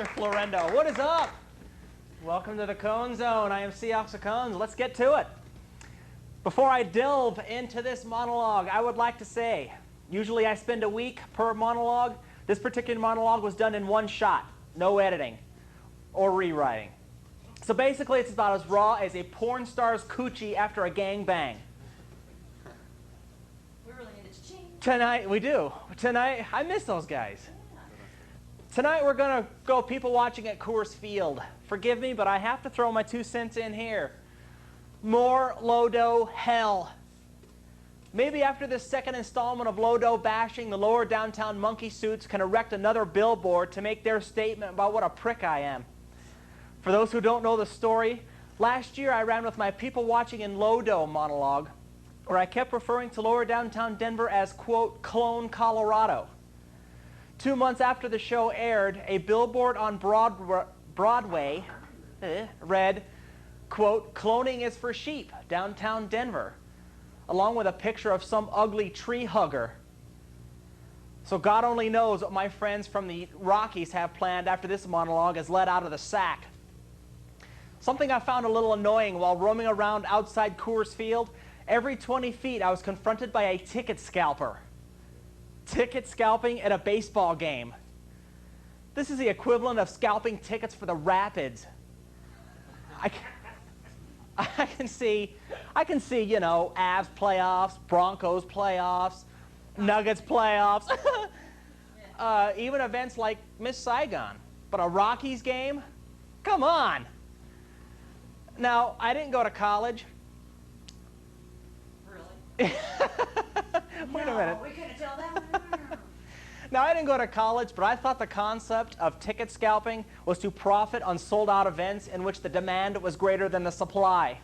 Mr. Florendo. What is up? Welcome to the Cone Zone. I am Axl Cones. Let's get to it. Before I delve into this monologue, I would like to say, usually I spend a week per monologue. This particular monologue was done in one shot, no editing or rewriting. So basically, it's about as raw as a porn star's coochie after a gangbang. We really need to change. Tonight, we do. Tonight, I miss those guys. Tonight, we're going to go people watching at Coors Field. Forgive me, but I have to throw my 2 cents in here. More Lodo hell. Maybe after this second installment of Lodo bashing, the lower downtown monkey suits can erect another billboard to make their statement about what a prick I am. For those who don't know the story, last year I ran with my people watching in Lodo monologue, where I kept referring to lower downtown Denver as, quote, Clone, Colorado. 2 months after the show aired, a billboard on Broadway read, quote, cloning is for sheep, downtown Denver, along with a picture of some ugly tree hugger. So God only knows what my friends from the Rockies have planned after this monologue is let out of the sack. Something I found a little annoying while roaming around outside Coors Field, every 20 feet I was confronted by a ticket scalper. Ticket scalping at a baseball game. This is the equivalent of scalping tickets for the Rapids. I can see, you know, Avs playoffs, Broncos playoffs, Nuggets playoffs, even events like Miss Saigon. But a Rockies game? Come on! Now, I didn't go to college. Really? Wait a minute. We couldn't tell that. Now, I didn't go to college, but I thought the concept of ticket scalping was to profit on sold-out events in which the demand was greater than the supply.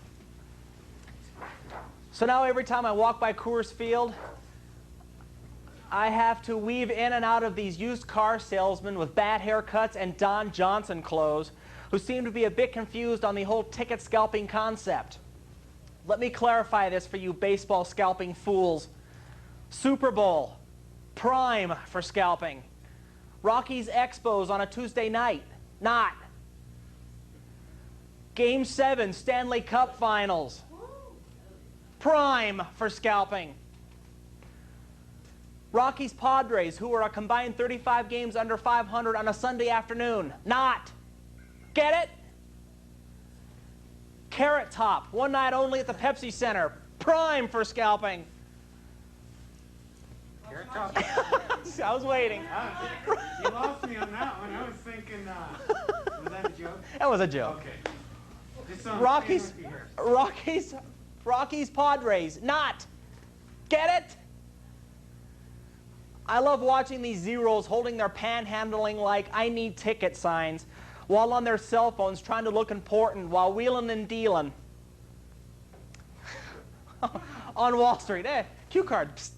So now every time I walk by Coors Field, I have to weave in and out of these used car salesmen with bad haircuts and Don Johnson clothes who seem to be a bit confused on the whole ticket scalping concept. Let me clarify this for you baseball scalping fools. Super Bowl. Prime for scalping. Rockies Expos on a Tuesday night. Not. Game 7 Stanley Cup Finals. Prime for scalping. Rockies Padres, who are a combined 35 games under 500 on a Sunday afternoon. Not. Get it? Carrot Top, one night only at the Pepsi Center. Prime for scalping. I was waiting. You lost me on that one. I was thinking, was that a joke? That was a joke. Okay. Just so Rockies, Padres, not. Get it? I love watching these zeros holding their panhandling like I need ticket signs while on their cell phones trying to look important while wheeling and dealing. On Wall Street. Cue card. Psst.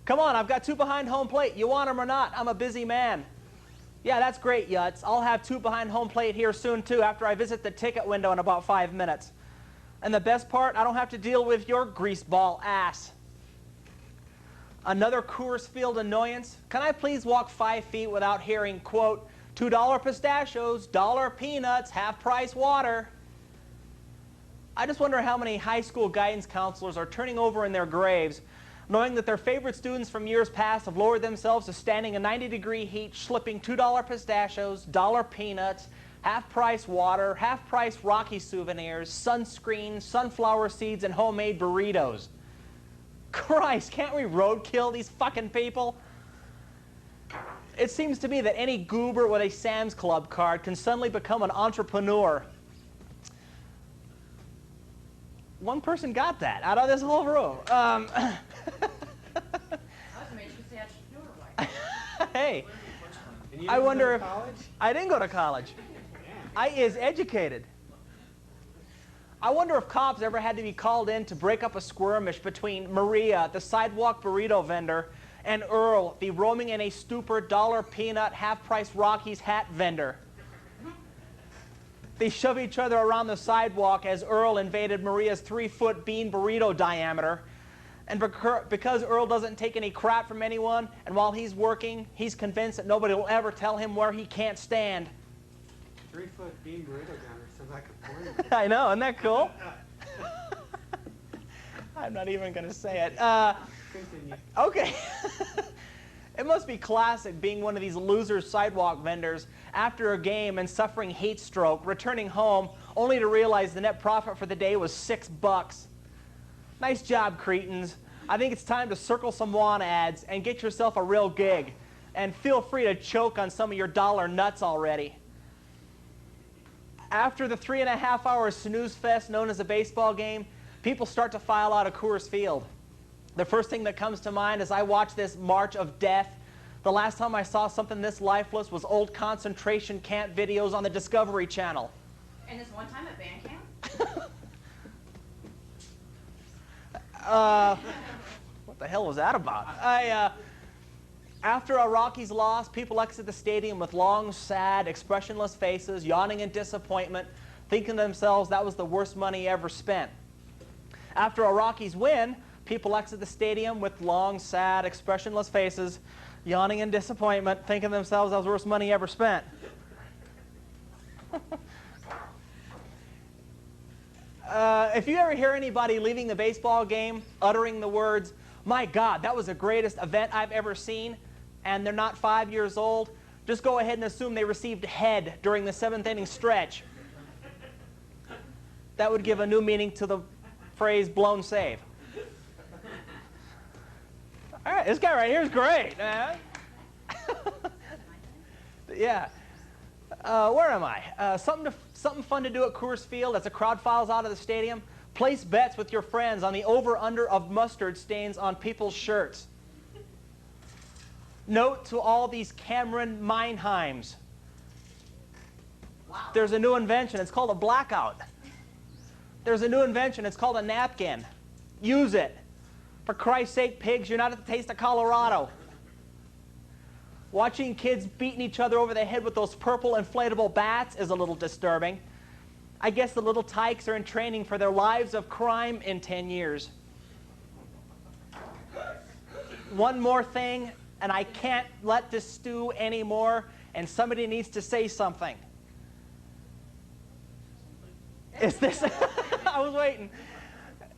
Come on, I've got 2 behind home plate. You want them or not? I'm a busy man. Yeah, that's great, Yutz. I'll have 2 behind home plate here soon, too, after I visit the ticket window in about 5 minutes. And the best part, I don't have to deal with your greaseball ass. Another Coors Field annoyance. Can I please walk 5 feet without hearing, quote, $2 pistachios, $1 peanuts, half-price water? I just wonder how many high school guidance counselors are turning over in their graves knowing that their favorite students from years past have lowered themselves to standing in 90-degree heat, slipping $2 pistachios, $1 peanuts, half-price water, half-price Rocky souvenirs, sunscreen, sunflower seeds, and homemade burritos. Christ, can't we roadkill these fucking people? It seems to me that any goober with a Sam's Club card can suddenly become an entrepreneur. One person got that out of this whole room. Hey, I wonder if I didn't go to college. I is educated. I wonder if cops ever had to be called in to break up a skirmish between Maria, the sidewalk burrito vendor, and Earl, the roaming in a stupor $1 peanut half-price Rockies hat vendor. They shove each other around the sidewalk as Earl invaded Maria's 3-foot bean burrito diameter. And because Earl doesn't take any crap from anyone, and while he's working, he's convinced that nobody will ever tell him where he can't stand. 3-foot bean burrito gunner sounds like a porn. I know, isn't that cool? I'm not even going to say it. Continue. Okay. It must be classic being one of these loser sidewalk vendors after a game and suffering heat stroke, returning home only to realize the net profit for the day was $6. Nice job, cretins. I think it's time to circle some want ads and get yourself a real gig. And feel free to choke on some of your dollar nuts already. After the 3.5-hour snooze fest known as a baseball game, people start to file out of Coors Field. The first thing that comes to mind as I watch this march of death, the last time I saw something this lifeless was old concentration camp videos on the Discovery Channel. And this one time at band camp? What the hell was that about? After a Rockies loss, people exit the stadium with long, sad, expressionless faces, yawning in disappointment, thinking to themselves that was the worst money ever spent. After a Rockies win, people exit the stadium with long, sad, expressionless faces, yawning in disappointment, thinking to themselves that was the worst money ever spent. If you ever hear anybody leaving the baseball game uttering the words, "My God, that was the greatest event I've ever seen," and they're not 5 years old, just go ahead and assume they received head during the 7th inning stretch. That would give a new meaning to the phrase blown save. All right, this guy right here is great, man. Yeah. Where am I? Something fun to do at Coors Field as the crowd files out of the stadium. Place bets with your friends on the over-under of mustard stains on people's shirts. Note to all these Cameron Meinheims. Wow. There's a new invention. It's called a blackout. There's a new invention. It's called a napkin. Use it. For Christ's sake, pigs, you're not at the Taste of Colorado. Watching kids beating each other over the head with those purple inflatable bats is a little disturbing. I guess the little tykes are in training for their lives of crime in 10 years. One more thing, and I can't let this stew anymore, and somebody needs to say something. Is this... I was waiting.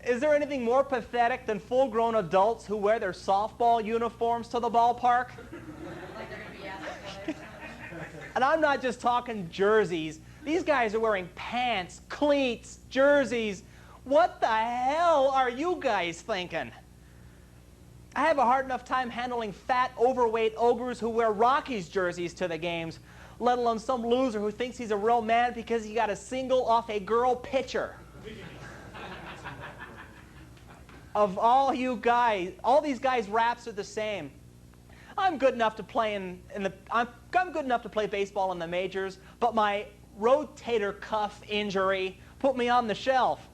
Is there anything more pathetic than full-grown adults who wear their softball uniforms to the ballpark? Like they're going to be athletic. And I'm not just talking jerseys. These guys are wearing pants, cleats, jerseys. What the hell are you guys thinking? I have a hard enough time handling fat, overweight ogres who wear Rockies jerseys to the games, let alone some loser who thinks he's a real man because he got a single off a girl pitcher. Of all you guys, all these guys' raps are the same. I'm good enough to play I'm good enough to play baseball in the majors, but my rotator cuff injury put me on the shelf.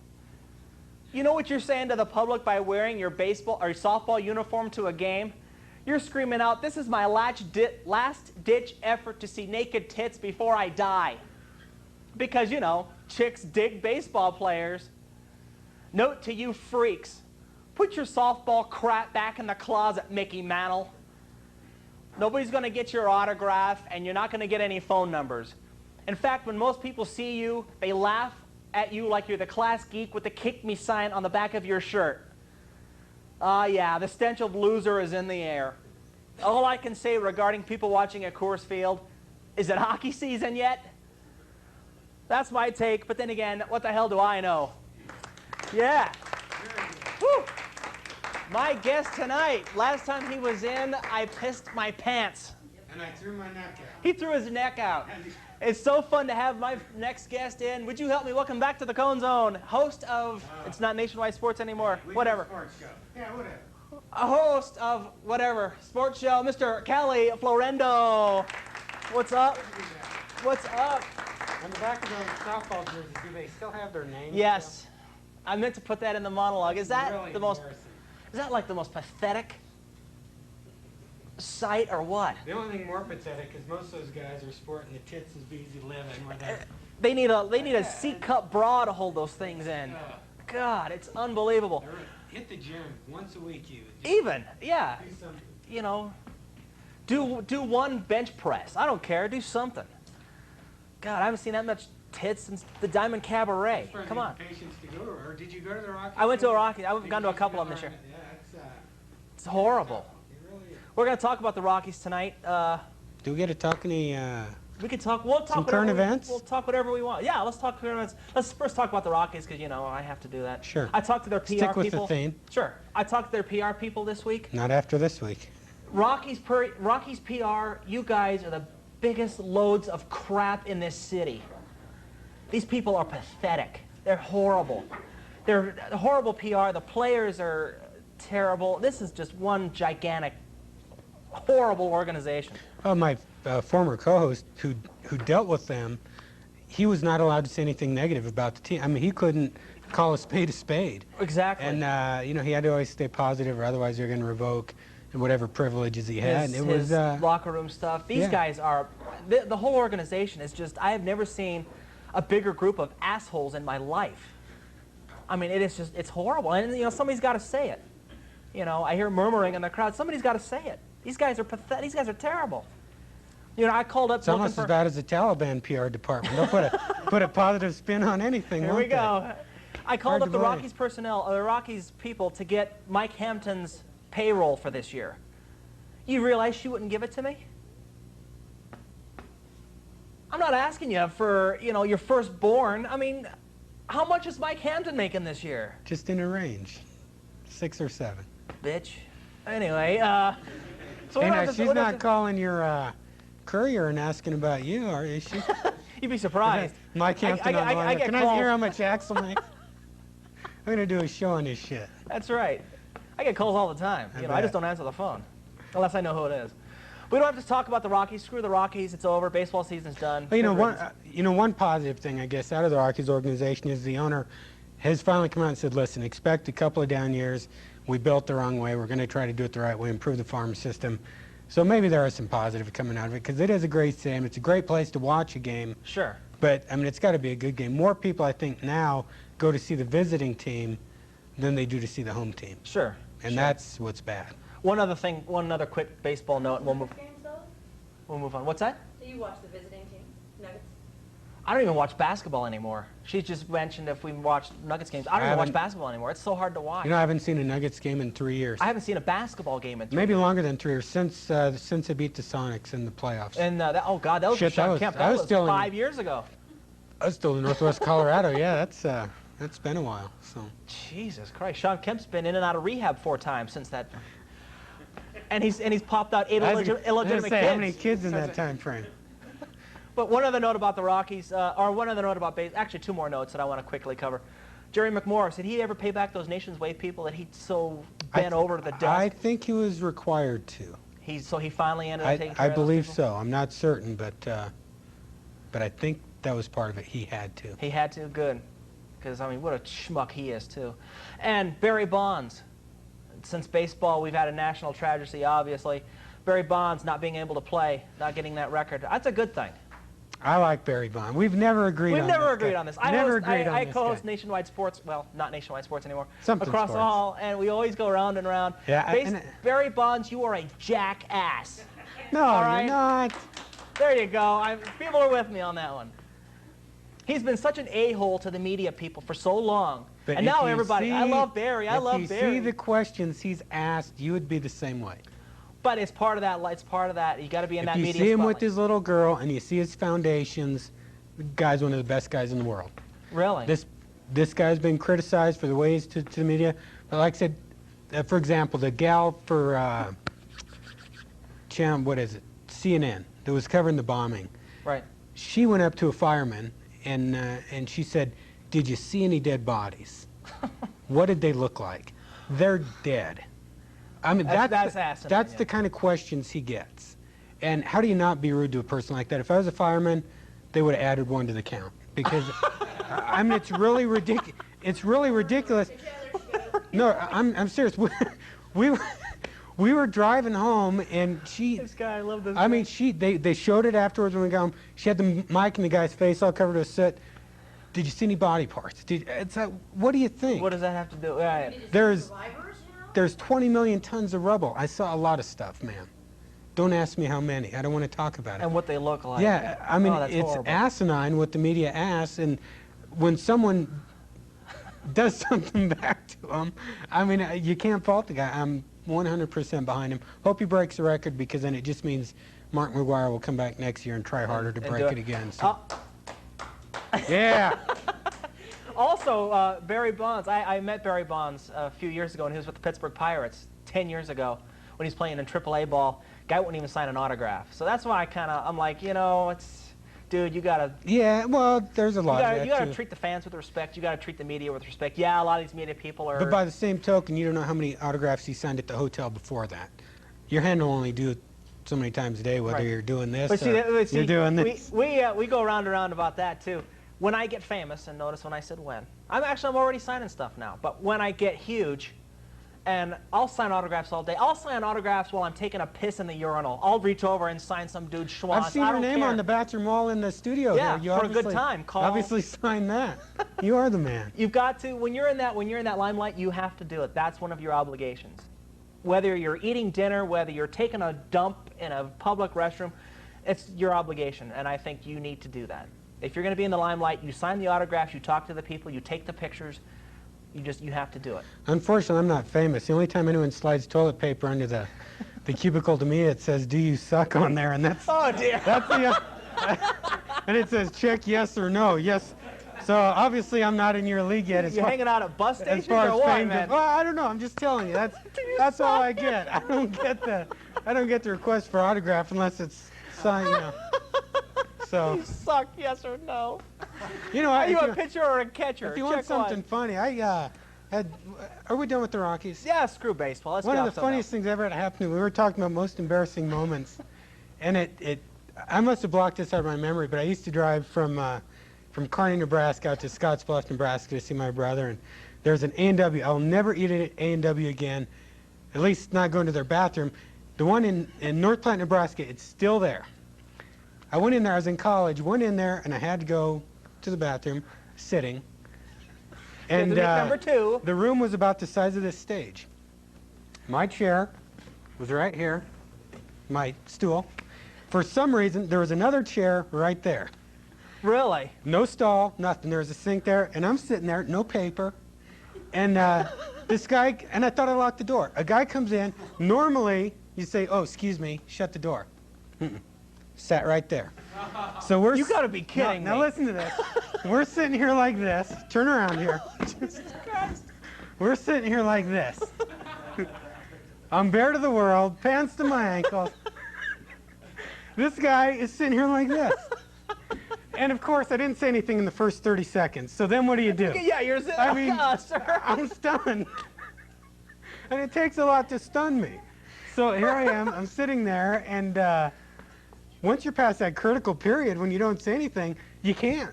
You know what you're saying to the public by wearing your baseball or your softball uniform to a game? You're screaming out, "This is my last-ditch effort to see naked tits before I die." Because, you know, chicks dig baseball players. Note to you freaks, put your softball crap back in the closet, Mickey Mantle. Nobody's going to get your autograph, and you're not going to get any phone numbers. In fact, when most people see you, they laugh at you like you're the class geek with the kick me sign on the back of your shirt. Yeah, the stench of loser is in the air. All I can say regarding people watching at Coors Field, is it hockey season yet? That's my take, but then again, what the hell do I know? Yeah. Woo. My guest tonight, last time he was in, I pissed my pants. And I threw my neck out. He threw his neck out. It's so fun to have my next guest in. Would you help me welcome back to the Cone Zone, host of, it's not Nationwide Sports anymore, whatever. Sports show. Yeah, whatever. A host of whatever, sports show, Mr. Kelly Florendo. What's up? What's up? On the back of those softball jerseys, do they still have their names? Yes. I meant to put that in the monologue. Is that Really the most, embarrassing. is that like the most pathetic sight or what? The only thing more pathetic is most of those guys are sporting the tits as easy living. Where They need a C-cup bra to hold those things in. God, it's unbelievable. Hit the gym once a week, you. Even, yeah. Do something. You know, do one bench press. I don't care. Do something. God, I haven't seen that much tits since the Diamond Cabaret. Come on. Patience to go to, or did you go to the Rockies? I went to a Rockies. I've gone to a couple of them this year. Yeah, It's horrible. it really is. We're going to talk about the Rockies tonight. Do we get to talk any? We can talk. We'll talk Some whatever current we- events? We'll talk whatever we want. Yeah, let's talk current events. Let's first talk about the Rockies because I have to do that. Sure. I talked to their PR Stick with people. the theme. Sure. I talked to their PR people this week. Not after this week. Rockies PR. You guys are the biggest loads of crap in this city. These people are pathetic. They're horrible. They're horrible PR. The players are terrible. This is just one gigantic, horrible organization. Oh, my former co-host who dealt with them, he was not allowed to say anything negative about the team. I mean, he couldn't call a spade a spade. Exactly. And he had to always stay positive, or otherwise they're going to revoke whatever privileges he had. His locker room stuff. These yeah. guys are, the whole organization is just, I have never seen a bigger group of assholes in my life. I mean, it's horrible. And, somebody's got to say it. I hear murmuring in the crowd. Somebody's got to say it. These guys are pathetic. These guys are terrible. I called up It's almost as bad as the Taliban PR department. They'll put a positive spin on anything. Here won't we go. I called Hard up to the believe. Rockies personnel, the Rockies people, to get Mike Hampton's payroll for this year. You realize she wouldn't give it to me? I'm not asking you for, your firstborn. I mean, how much is Mike Hampton making this year? they? Just in a range, 6 or 7. Bitch. Anyway, so Hey, what now, else- she's what not else- calling your courier and asking about you, is she? You'd be surprised. Mike Hampton on the line. get Can I calls. hear how much Axl makes? I'm going to do a show on this shit. That's right. I get calls all the time. I bet. just don't answer the phone unless I know who it is. We don't have to talk about the Rockies. Screw the Rockies. It's over. Baseball season's done. Well, one positive thing, I guess, out of the Rockies organization is the owner has finally come out and said, listen, expect a couple of down years. We built the wrong way. We're going to try to do it the right way, improve the farm system. So maybe there is some positive coming out of it because it is a great stadium. It's a great place to watch a game. Sure. But, I mean, it's got to be a good game. More people, I think, now go to see the visiting team than they do to see the home team. Sure. And that's what's bad. One other quick baseball note, and Nuggets games, though? we'll move on. What's that? Do you watch the visiting team, Nuggets? I don't even watch basketball anymore. She just mentioned if we watched Nuggets games. I don't even watch basketball anymore. It's so hard to watch. I haven't seen a Nuggets game in 3 years. I haven't seen a basketball game in 3 Maybe years. longer than 3 years, since they beat the Sonics in the playoffs. And oh God, that was Shit, Sean that was- Kemp. I That was was still in- 5 years ago. I was still in Northwest Colorado. Yeah, that's been a while. So Jesus Christ, Sean Kemp's been in and out of rehab 4 times since that. And he's popped out 8 I was illegitimate gonna kids. say, how many kids in that time frame? But one other note about the Rockies, or one other note about baseball. Actually, 2 more notes that I want to quickly cover. Jerry McMorris, did he ever pay back those Nations Wave people that he so bent over to the dust? I think he was required to. So he finally ended up taking care I of those believe people? so. I'm not certain, but I think that was part of it. He had to. He had to, good. Because, I mean, what a schmuck he is, too. And Barry Bonds. Since baseball, we've had a national tragedy, obviously. Barry Bonds not being able to play, not getting that record. That's a good thing. I like Barry Bond. We've never agreed on this. We've never agreed guy. on this. I co-host Nationwide Sports, well, not Nationwide Sports anymore, Something across the sports. hall, and we always go round and round. Yeah, Barry Bonds, you are a jackass. No, All you're right. not. There you go. People are with me on that one. He's been such an a-hole to the media people for so long. But And if now you everybody, I see- love Barry, I love If you Barry. see the questions he's asked, you would be the same way. But it's part of that. It's part of that. You got to be in that If you media see him spotlight. with his little girl and you see his foundations, the guy's one of the best guys in the world. Really? This guy's been criticized for the ways to the media. But like I said, for example, the gal for CNN that was covering the bombing. Right. She went up to a fireman and she said, "Did you see any dead bodies? What did they look like? They're dead." I mean, That's asinine, that's yeah. the kind of questions he gets. And how do you not be rude to a person like that? If I was a fireman, they would have added 1 to the count because I mean, it's really ridiculous. It's really ridiculous. No, I'm serious. We were driving home and she. This guy, I love this I mean, they showed it afterwards when we got home. She had the mic in the guy's face all covered with soot. Did you see any body parts? What do you think? What does that have to do? Right. There's Survivors, you know? there's 20 million tons of rubble. I saw a lot of stuff, man. Don't ask me how many. I don't want to talk about it. And what they look like. Yeah, I mean, Oh, that's it's horrible. asinine what the media asks, and when someone does something back to him, I mean, you can't fault the guy. I'm 100% behind him. Hope he breaks the record, because then it just means Mark McGuire will come back next year and try harder to And break do it again. So. Oh. Yeah. Also, Barry Bonds. I met Barry Bonds a few years ago, and he was with the Pittsburgh Pirates 10 years ago when he was playing in AAA ball. Guy wouldn't even sign an autograph. So that's why I'm like, you know, dude, you gotta. Yeah, well, there's a lot of that You gotta too. treat the fans with respect. You gotta treat the media with respect. Yeah, a lot of these media people are. But by the same token, you don't know how many autographs he signed at the hotel before that. Your hand will only do it so many times a day, whether Right. you're doing this But see, or you're doing this. we go round and round about that too. When I get famous, and notice when I said when, I'm already signing stuff now. But when I get huge, and I'll sign autographs all day. I'll sign autographs while I'm taking a piss in the urinal. I'll reach over and sign some dude's schwanz. I've seen your name on the bathroom wall in the studio. Yeah, here. You for a good obviously- time. Call. Obviously signed that. You are the man. You've got to, when you're in that limelight, you have to do it. That's one of your obligations. Whether you're eating dinner, whether you're taking a dump in a public restroom, it's your obligation, and I think you need to do that. If you're going to be in the limelight, you sign the autographs, you talk to the people, you take the pictures. You have to do it. Unfortunately, I'm not famous. The only time anyone slides toilet paper under the cubicle to me, it says, "Do you suck?" on there, and that's Oh dear. that's the and it says check yes or no. Yes. So obviously I'm not in your league yet. You're hanging out at bus stations as far or as what, fame man? goes. Well, I don't know. I'm just telling you. That's all I get. I don't get the request for autograph unless it's signed. You know. So You suck, yes or no? you know, Are you if a you, pitcher or a catcher? if you want Check something one. funny, I had. Are we done with the Rockies? Yeah, screw baseball. Let's One get of off the something funniest things ever happened to me, we were talking about most embarrassing moments, and I must have blocked this out of my memory, but I used to drive from Kearney, Nebraska out to Scottsbluff, Nebraska to see my brother, and there's an A&W. I'll never eat at A&W again, at least not going to their bathroom. The one in North Platte, Nebraska, it's still there. I went in there, I was in college, went in there, and I had to go to the bathroom, sitting. And number two. the room was about the size of this stage. My chair was right here, my stool. For some reason, there was another chair right there. Really? No stall, nothing. There was a sink there, and I'm sitting there, no paper. And this guy, and I thought I locked the door. A guy comes in. Normally, you say, "Oh, excuse me, shut the door." Sat right there. So we're You gotta be kidding now me. listen to this. We're sitting here like this. Turn around here. We're sitting here like this. I'm bare to the world, pants to my ankles. This guy is sitting here like this. And of course, I didn't say anything in the first 30 seconds. So then what do you do? Yeah, you're. I mean, sir. I'm stunned. And it takes a lot to stun me. So here I am, I'm sitting there, and once you're past that critical period when you don't say anything, you can't.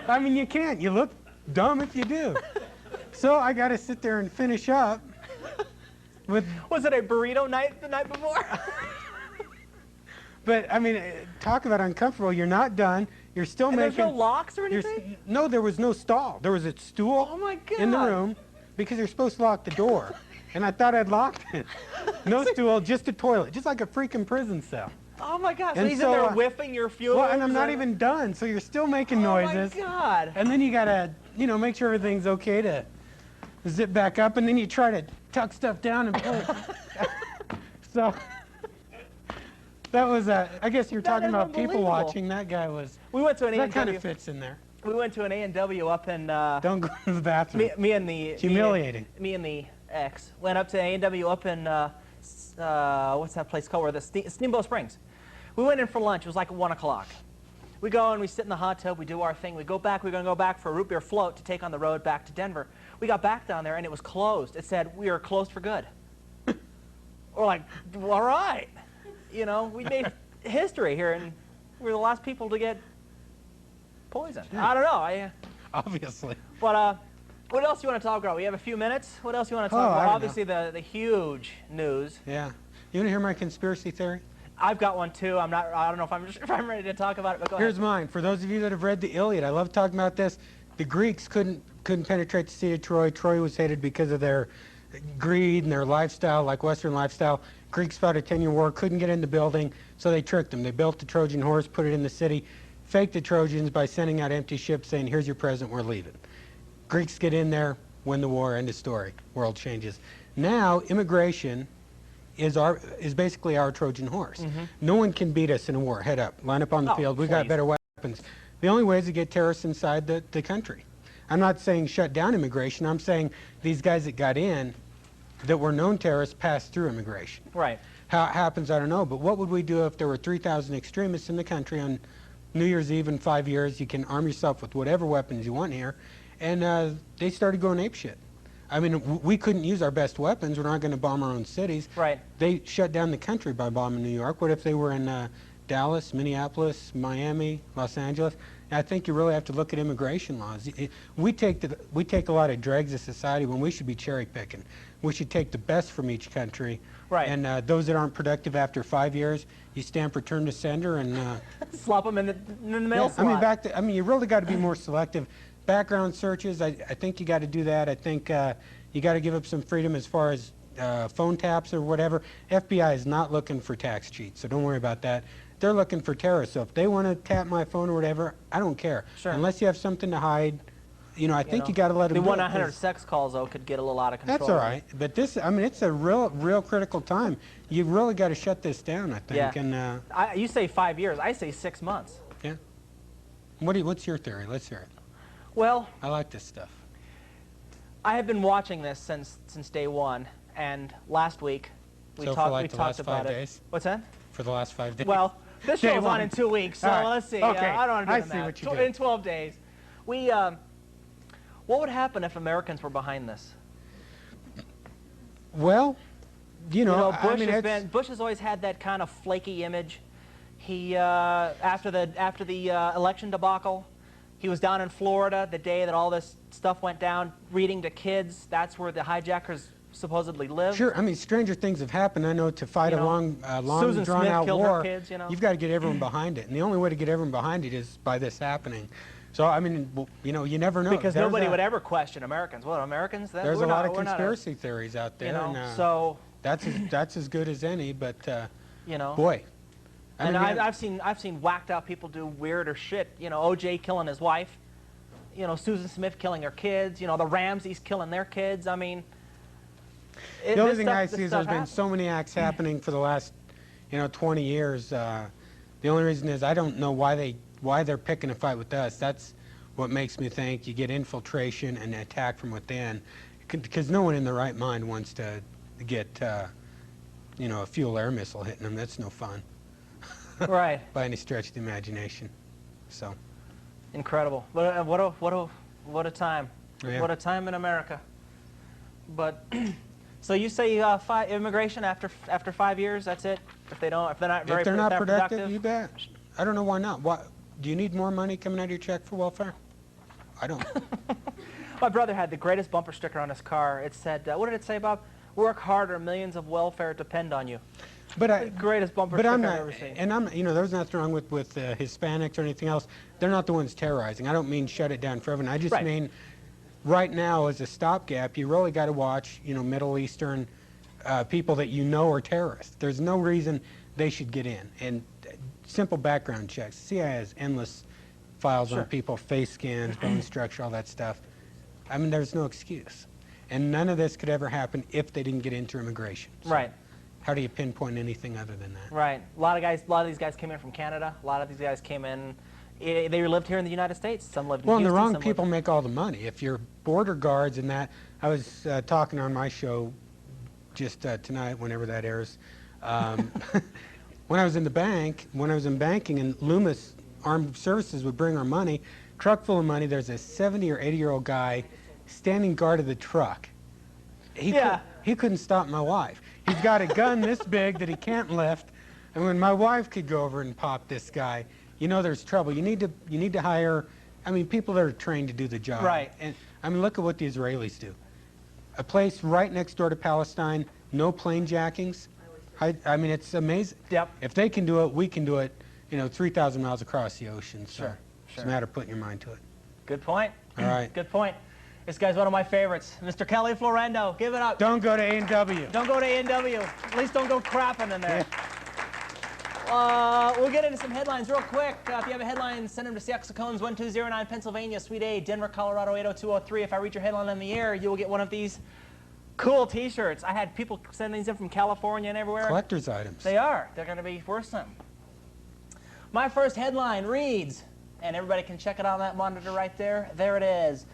I mean, you can't. You look dumb if you do. So I got to sit there and finish up with, Was it a burrito night the night before? but I mean, talk about uncomfortable. You're not done. You're still And there's making. no locks or you're anything? no, there was no stall. There was a stool Oh my God. in the room because you're supposed to lock the door. And I thought I'd locked it. No stool, just a toilet, just like a freaking prison cell. Oh my God. So And he's so, in there whiffing your fuel. Well, and I'm not even done, so you're still making noises. Oh my God. And then you gotta, make sure everything's okay to zip back up, and then you try to tuck stuff down and pull it. So that was, I guess you're That talking is about people unbelievable. watching. That guy was. We went to an That kind A&W. of fits in there. We went to an A&W up in. Don't go to the bathroom. Me and the. Humiliating. Me and the ex went up to A&W up in. What's that place called? Where the Steamboat Springs. We went in for lunch. It was like 1 o'clock. We go and we sit in the hot tub. We do our thing. We go back. We're going to go back for a root beer float to take on the road back to Denver. We got back down there and it was closed. It said we are closed for good. We're like, well, all right. We made history here, and we're the last people to get poisoned. I don't know. Obviously. But what else do you want to talk about? We have a few minutes. What else do you want to talk I about? don't Obviously, the huge news. Yeah. You want to hear my conspiracy theory? I've got one too. I don't know if I'm ready to talk about it, but go Here's ahead. mine. For those of you that have read the Iliad, I love talking about this. The Greeks couldn't penetrate the city of Troy. Troy was hated because of their greed and their lifestyle, like Western lifestyle. Greeks fought a 10-year war, couldn't get in the building, so they tricked them. They built the Trojan horse, put it in the city, faked the Trojans by sending out empty ships saying, here's your present, we're leaving. Greeks get in there, win the war, end of story. World changes. Now, immigration is basically our Trojan horse. No one can beat us in a war. Head up, line up on the field. We've got better weapons. The only way is to get terrorists inside the country. I'm not saying shut down immigration. I'm saying these guys that got in that were known terrorists passed through immigration. Right. How it happens, I don't know. But what would we do if there were 3,000 extremists in the country on New Year's Eve in 5 years? You can arm yourself with whatever weapons you want here. And they started going apeshit. I mean, we couldn't use our best weapons. We're not going to bomb our own cities. Right. They shut down the country by bombing New York. What if they were in Dallas, Minneapolis, Miami, Los Angeles? I think you really have to look at immigration laws. We take a lot of dregs of society when we should be cherry picking. We should take the best from each country. Right. And those that aren't productive after 5 years, you stamp return to sender and Slop them in the mail yeah, slot. I mean, you really got to be more selective. Background searches, I think you got to do that. I think you got to give up some freedom as far as phone taps or whatever. FBI is not looking for tax cheats, so don't worry about that. They're looking for terrorists. So if they want to tap my phone or whatever, I don't care. Sure. Unless you have something to hide, I think you got to let them The do it, 1-900 sex calls, though, could get a little out of control. That's all right. But this, I mean, it's a real critical time. You really got to shut this down, I think. Yeah. And you say 5 years. I say 6 months. yeah. What's your theory? Let's hear it. Well, I like this stuff. I have been watching this since day one, and last week we So for talked like the last about 5 it. days? What's that? For the last 5 days? Well, this Day show's on one. in 2 weeks, so All right. let's see. Okay. I don't want to do I the see math. what you did. In 12 days. What would happen if Americans were behind this? Well, Bush has always had that kind of flaky image. He after the election debacle, he was down in Florida the day that all this stuff went down, reading to kids. That's where the hijackers supposedly live. Sure. I mean, stranger things have happened. I know to fight a long, Susan Smith drawn-out killed her war, kids, you've got to get everyone behind it, and the only way to get everyone behind it is by this happening. So, I mean, you never know. Because nobody would ever question Americans. Well, Americans? There's a lot of conspiracy theories out there, and so that's as good as any. But boy, and I've seen whacked out people do weirder shit. O.J. killing his wife. Susan Smith killing her kids. The Ramseys killing their kids. I mean, the only thing I see is there's been so many acts happening for the last 20 years. The only reason is I don't know why they're picking a fight with us. That's what makes me think you get infiltration and attack from within, because no one in their right mind wants to get a fuel air missile hitting them. That's no fun. Right. By any stretch of the imagination. So. Incredible. What a time. Yeah. What a time in America. But so you say immigration after 5 years? That's it. If they're not productive, you bet. I don't know why not. Do you need more money coming out of your check for welfare? I don't. My brother had the greatest bumper sticker on his car. It said, what did it say, Bob? Work hard or millions of welfare depend on you. The greatest bumper sticker I've ever seen. And there's nothing wrong with Hispanics or anything else. They're not the ones terrorizing. I don't mean shut it down forever. I just mean right now as a stopgap, you really got to watch, Middle Eastern people that are terrorists. There's no reason they should get in. And simple background checks. CIA has endless files on people, face scans, bone structure, all that stuff. I mean, there's no excuse. And none of this could ever happen if they didn't get into immigration. So right. How do you pinpoint anything other than that? Right. A lot of these guys came in from Canada. A lot of these guys came in. They lived here in the United States. Some lived in Houston. Well, and the wrong people make all the money. If you're border guards and that, I was talking on my show just tonight, whenever that airs. When I was in banking, and Loomis Armed Services would bring our money, truck full of money. There's a 70 or 80-year-old guy standing guard of the truck. He couldn't stop my wife. He's got a gun this big that he can't lift, and when my wife could go over and pop this guy, there's trouble. You need to hire, people that are trained to do the job. Right. And look at what the Israelis do. A place right next door to Palestine, no plane jackings. I mean, it's amazing. Yep. If they can do it, we can do it, 3,000 miles across the ocean. So Sure, it's sure. a matter of putting your mind to it. Good point. All right. Good point. This guy's one of my favorites, Mr. Kelly Florendo. Give it up. Don't go to A&W. Don't go to A&W. At least don't go crapping in there. We'll get into some headlines real quick. If you have a headline, send them to Axl Cones, 1209 Pennsylvania, Suite A, Denver, Colorado, 80203. If I read your headline on the air, you will get one of these cool T-shirts. I had people send these in from California and everywhere. Collector's items. They are. They're going to be worth something. My first headline reads, and everybody can check it on that monitor right there. There it is.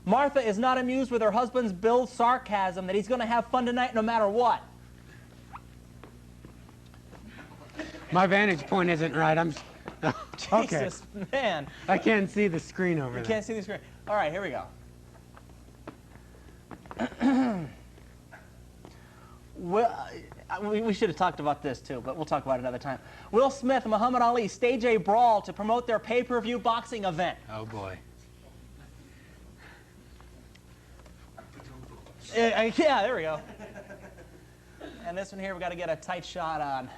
Martha is not amused with her husband's Bill's sarcasm that he's going to have fun tonight no matter what. My vantage point isn't right. Okay. Jesus, man. I can't see the screen over You there. can't see the screen. All right, here we go. Well, we should have talked about this too, but we'll talk about it another time. Will Smith and Muhammad Ali stage a brawl to promote their pay-per-view boxing event. Oh, boy. Yeah, there we go. And this one here, we got to get a tight shot on.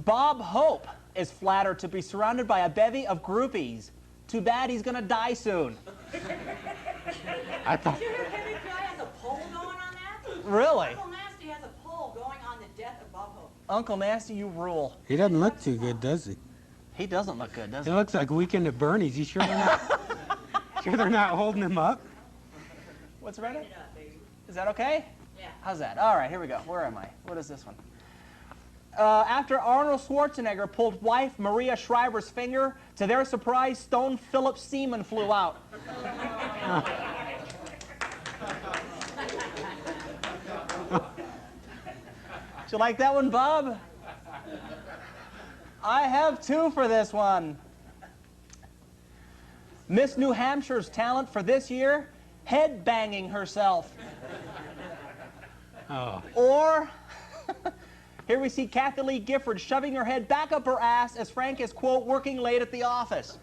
Bob Hope is flattered to be surrounded by a bevy of groupies. Too bad he's going to die soon. I thought. Did you hear Kevin Guy has a poll going on that? Really? Uncle Nasty has a poll going on the death of Bob Hope. Uncle Nasty, you rule. He doesn't look too good, does he? He doesn't look good, does It he? looks like Weekend at Bernie's. You sure they're not? Sure they're not holding him up? What's right? Turn it up, baby. Is that okay? Yeah. How's that? All right, here we go. Where am I? What is this one? After Arnold Schwarzenegger pulled wife Maria Shriver's finger, to their surprise, Stone Phillips' semen flew out. Did you like that one, Bob? I have two for this one. Miss New Hampshire's talent for this year, head banging herself. Oh. Or, here we see Kathy Lee Gifford shoving her head back up her ass as Frank is, quote, working late at the office.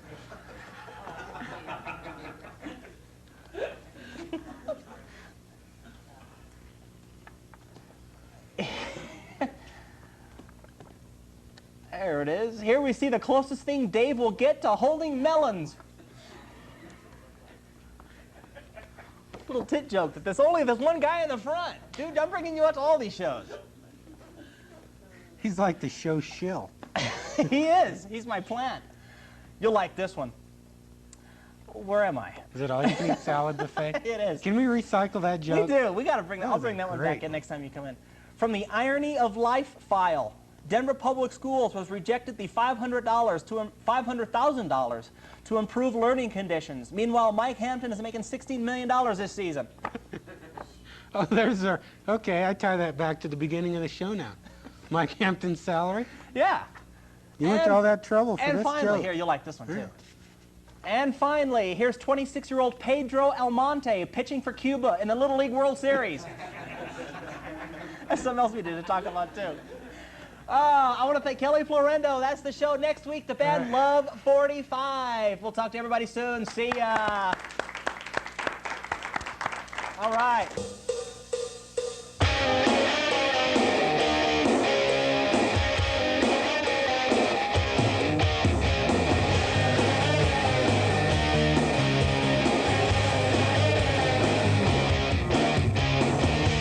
There it is. Here we see the closest thing Dave will get to holding melons. Little tit joke that there's one guy in the front. Dude, I'm bringing you out to all these shows. He's like the show shill. He is. He's my plant. You'll like this one. Where am I? Is it all you can eat salad buffet? It is. Can we recycle that joke? We do. We got to bring that. I'll was bring a that one great back in one. next time you come in. From the Irony of Life file, Denver Public Schools was rejected the $500,000 to improve learning conditions. Meanwhile, Mike Hampton is making $16 million this season. Oh, there's our. Okay, I tie that back to the beginning of the show now. Mike Hampton's salary. Yeah. You went to all that trouble for And this finally, joke. here, you'll like this one too. And finally, here's 26-year-old Pedro Almonte pitching for Cuba in the Little League World Series. That's something else we did to talk about too. I want to thank Kelly Florendo. That's the show next week, the band Love 45. We'll talk to everybody soon. See ya. All right.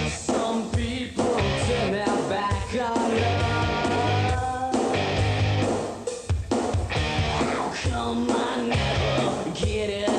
Some people turn their back on love. Come on, never get it